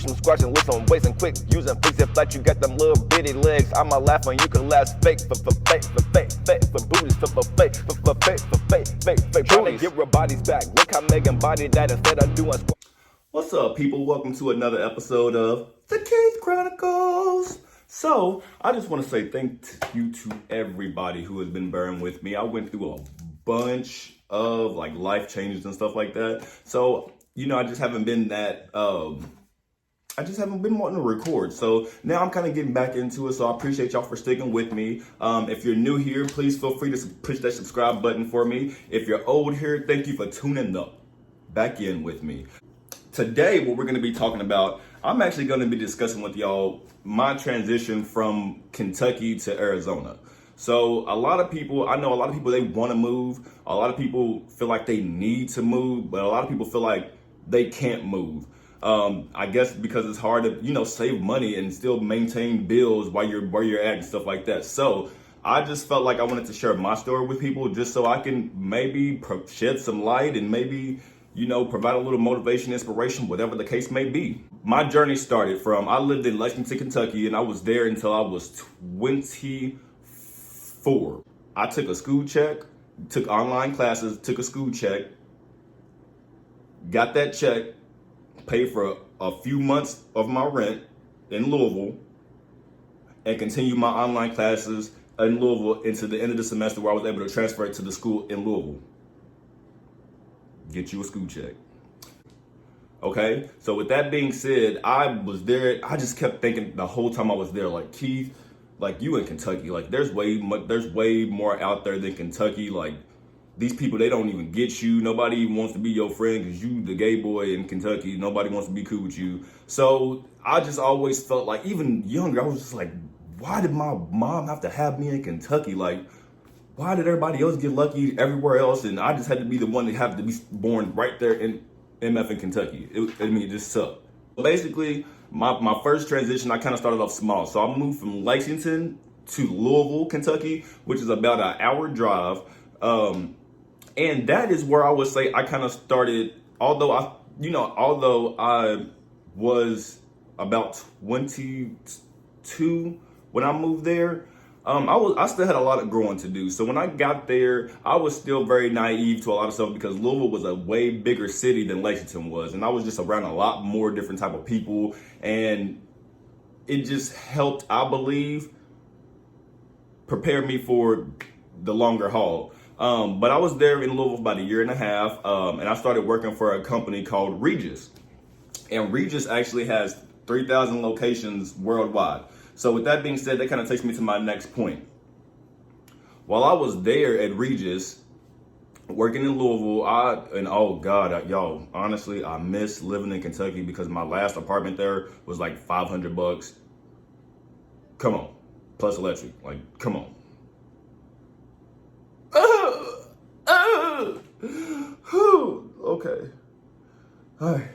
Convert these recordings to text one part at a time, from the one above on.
some squats and lift some weights and quick using flicks if like you got them little bitty legs. I'ma laugh when you can laugh fake for fake for fake for booties for fake for fake trying to get her bodies back. Look how Megan body that instead of doing squats. What's up, people? Welcome to another episode of The Keith Chronicles. So, I just want to say thank you to everybody who has been bearing with me. I went through a bunch of life changes and stuff like that. So, I just haven't been that, I just haven't been wanting to record. So now I'm kind of getting back into it. So I appreciate y'all for sticking with me. If you're new here, please feel free to push that subscribe button for me. If you're old here, thank you for tuning back in with me. Today, what we're going to be talking about, I'm actually going to be discussing with y'all my transition from Kentucky to Arizona. So I know a lot of people, they want to move. A lot of people feel like they need to move, but a lot of people feel like they can't move. I guess because it's hard to, save money and still maintain bills while you're at and stuff like that. So I just felt like I wanted to share my story with people just so I can maybe shed some light and maybe, provide a little motivation, inspiration, whatever the case may be. My journey started from, I lived in Lexington, Kentucky, and I was there until I was 24. I took a school check, took online classes, took a school check, got that check, paid for a few months of my rent in Louisville, and continued my online classes in Louisville into the end of the semester where I was able to transfer it to the school in Louisville. Get you a school check. Okay, so with that being said, I was there. I just kept thinking the whole time I was there, like, Keith, like, you in Kentucky, like, there's way more out there than Kentucky. Like, these people, they don't even get you. Nobody even wants to be your friend because you the gay boy in Kentucky. Nobody wants to be cool with you. So I just always felt like, even younger, I was just like, why did my mom have to have me in Kentucky? Like, why did everybody else get lucky everywhere else? And I just had to be the one that had to be born right there in MF in Kentucky. It just sucked. Basically, my first transition, I kind of started off small. So I moved from Lexington to Louisville, Kentucky, which is about an hour drive. And that is where I would say I kind of started, although I was about 22 when I moved there, I still had a lot of growing to do. So when I got there, I was still very naive to a lot of stuff because Louisville was a way bigger city than Lexington was. And I was just around a lot more different type of people. And it just helped, I believe, prepare me for the longer haul. But I was there in Louisville for about a year and a half, and I started working for a company called Regis. And Regis actually has 3,000 locations worldwide. So with that being said, that kind of takes me to my next point. While I was there at Regis, working in Louisville, y'all, honestly, I miss living in Kentucky because my last apartment there was like $500. Come on, plus electric, like, come on. Okay. All right.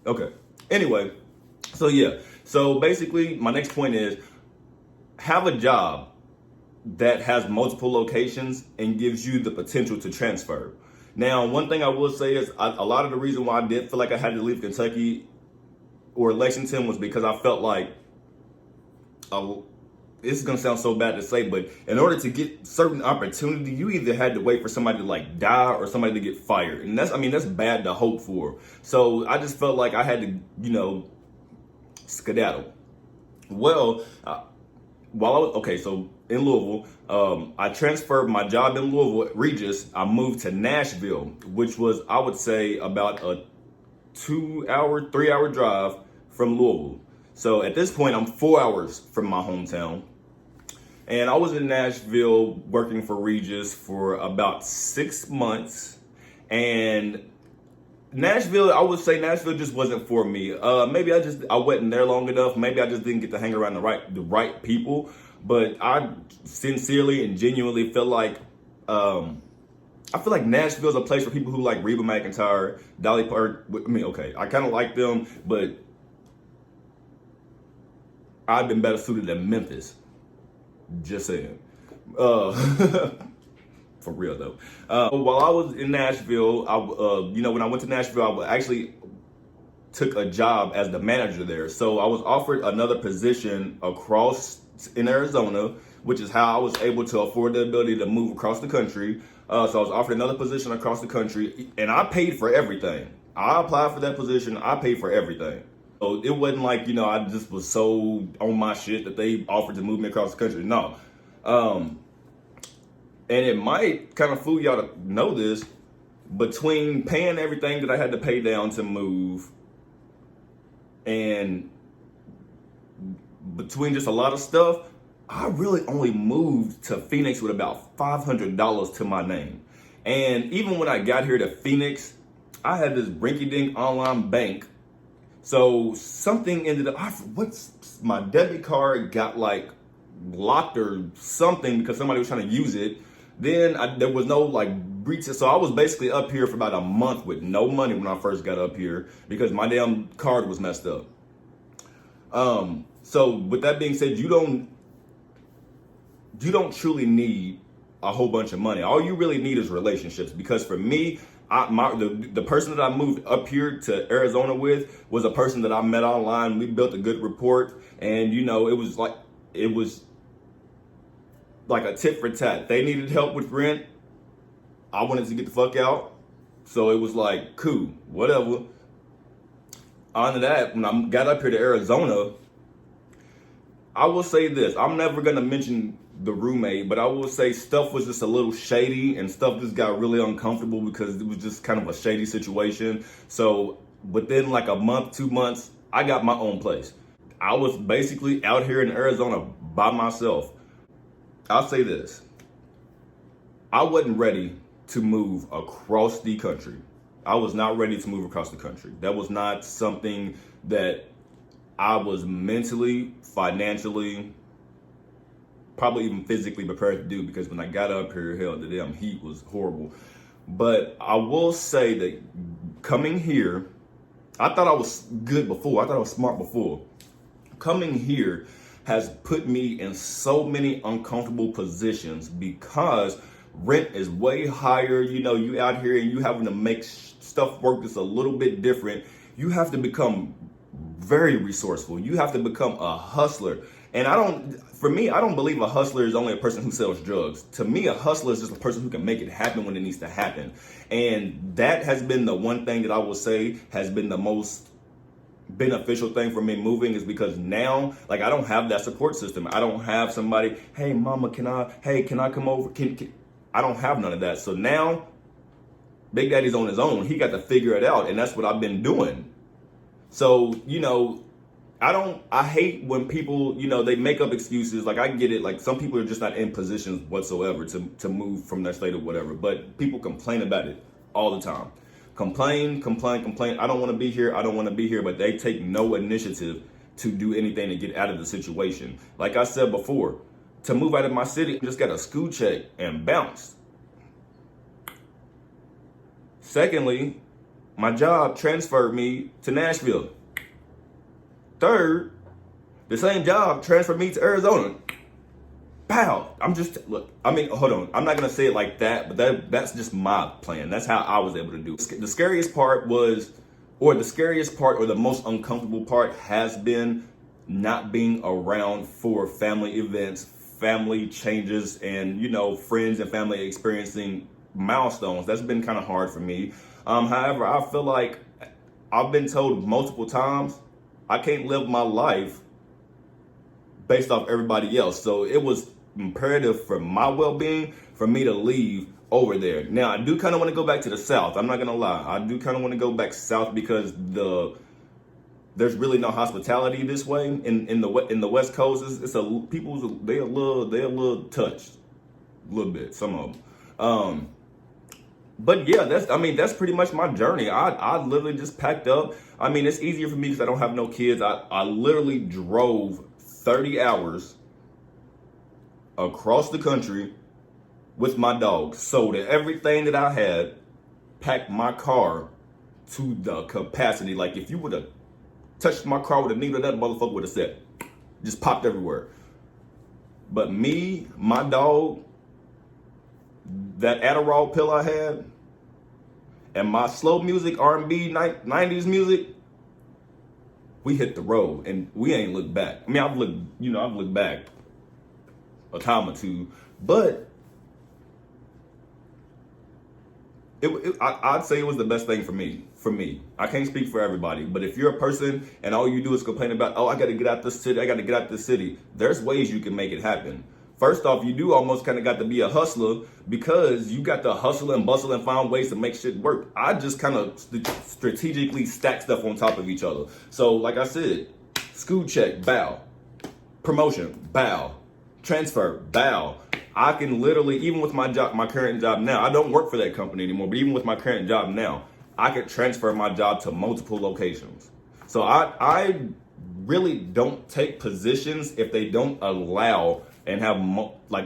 Okay. Anyway, so basically my next point is have a job that has multiple locations and gives you the potential to transfer. Now, one thing I will say is a lot of the reason why I did feel like I had to leave Kentucky or Lexington was because I felt like, this is gonna sound so bad to say, but in order to get certain opportunity, you either had to wait for somebody to die or somebody to get fired. And that's bad to hope for. So I just felt like I had to, skedaddle. Well, so in Louisville, I transferred my job in Louisville at Regis. I moved to Nashville, which was, I would say, about a 3-hour drive from Louisville. So at this point, I'm 4 hours from my hometown. And I was in Nashville working for Regis for about 6 months. And Nashville, I would say Nashville just wasn't for me. Maybe I wasn't there long enough. Maybe I just didn't get to hang around the right people. But I sincerely and genuinely feel like Nashville's a place for people who like Reba McEntire, Dolly Parton. I kind of like them, but I've been better suited than Memphis. Just saying. For real though. While I was in Nashville, when I went to Nashville, took a job as the manager there. So I was offered another position across in Arizona, which is how I was able to afford the ability to move across the country. So I was offered another position across the country, and I paid for everything. I applied for that position. I paid for everything. So it wasn't like, I just was so on my shit that they offered to move me across the country. No. And it might kind of fool y'all to know this, between paying everything that I had to pay down to move and between just a lot of stuff, I really only moved to Phoenix with about $500 to my name. And even when I got here to Phoenix, I had this rinky-dink online bank. So something ended up, my debit card got like locked or something because somebody was trying to use it. Then there was no breaches. So I was basically up here for about a month with no money when I first got up here because my damn card was messed up. So with that being said, you don't truly need a whole bunch of money. All you really need is relationships. Because for me, the person that I moved up here to Arizona with was a person that I met online. We built a good rapport, and it was like a tit for tat. They needed help with rent. I wanted to get the fuck out. So it was like, cool, whatever. On to that, when I got up here to Arizona, I will say this. I'm never going to mention the roommate, but I will say stuff was just a little shady and stuff just got really uncomfortable because it was just kind of a shady situation. So within like a month, 2 months, I got my own place. I was basically out here in Arizona by myself. I'll say this. I wasn't ready to move across the country. I was not ready to move across the country. That was not something that I was mentally, financially, probably even physically prepared to do, because when I got up here, hell, the damn heat was horrible. But I will say that coming here, I thought I was good before. I thought I was smart before. Coming here has put me in so many uncomfortable positions because rent is way higher. You out here and you having to make stuff work that's a little bit different. You have to become very resourceful. You have to become a hustler. And I don't believe a hustler is only a person who sells drugs. To me, a hustler is just a person who can make it happen when it needs to happen. And that has been the one thing that I will say has been the most beneficial thing for me moving, is because now, I don't have that support system. I don't have somebody, hey mama, can I come over? I don't have none of that. So now Big Daddy's on his own. He got to figure it out. And that's what I've been doing. So, I hate when people, they make up excuses. I get it. Some people are just not in positions whatsoever to move from their state or whatever. But people complain about it all the time. Complain. I don't want to be here. I don't want to be here. But they take no initiative to do anything to get out of the situation. Like I said before, to move out of my city, I just got a school check and bounced. Secondly, my job transferred me to Nashville. Third, the same job transferred me to Arizona. Pow! Hold on. I'm not going to say it like that, but that's just my plan. That's how I was able to do it. The scariest part or the most uncomfortable part has been not being around for family events, family changes, and, friends and family experiencing milestones. That's been kind of hard for me. However, I feel like I've been told multiple times I can't live my life based off everybody else. So it was imperative for my well-being for me to leave over there. Now, I do kind of want to go back to the South. I'm not going to lie. I do kind of want to go back south because there's really no hospitality this way in the West Coast. They a little touched, a little bit, some of them. But yeah, that's pretty much my journey. I literally just packed up. It's easier for me because I don't have no kids. I literally drove 30 hours across the country with my dog, sold everything that I had, packed my car to the capacity. If you would have touched my car with a needle, that motherfucker would have said, just popped everywhere. But me, my dog, that Adderall pill I had, and my slow music, R&B, 90s music, we hit the road and we ain't looked back. I mean, I've looked back a time or two, but I'd say it was the best thing for me. I can't speak for everybody, but if you're a person and all you do is complain about, oh, I got to get out this city, there's ways you can make it happen. First off, you do almost kind of got to be a hustler because you got to hustle and bustle and find ways to make shit work. I just kind of strategically stack stuff on top of each other. So, like I said, school check, bow. Promotion, bow. Transfer, bow. I can literally, even with my current job now, I don't work for that company anymore, but even with my current job now, I could transfer my job to multiple locations. So I really don't take positions if they don't allow and have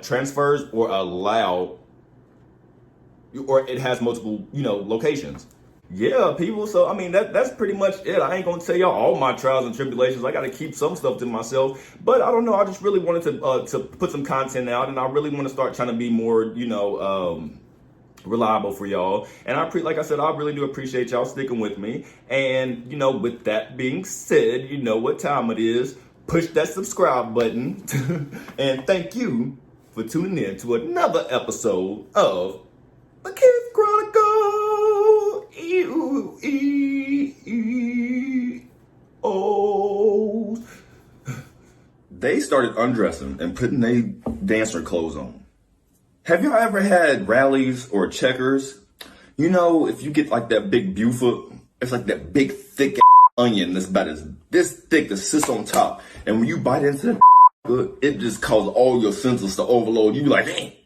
transfers or allow, or it has multiple, locations. Yeah, people. So, I mean, that's pretty much it. I ain't going to tell y'all all my trials and tribulations. I got to keep some stuff to myself. But I don't know. I just really wanted to put some content out. And I really want to start trying to be more, reliable for y'all. And like I said, I really do appreciate y'all sticking with me. And, with that being said, you know what time it is. Push that subscribe button. And thank you for tuning in to another episode of The Kids Chronicle. They started undressing and putting their dancer clothes on. Have y'all ever had rallies or checkers? If you get like that big Buford, it's like that big thick onion that's about this thick that sits on top. And when you bite into it, it just causes all your senses to overload. You be like,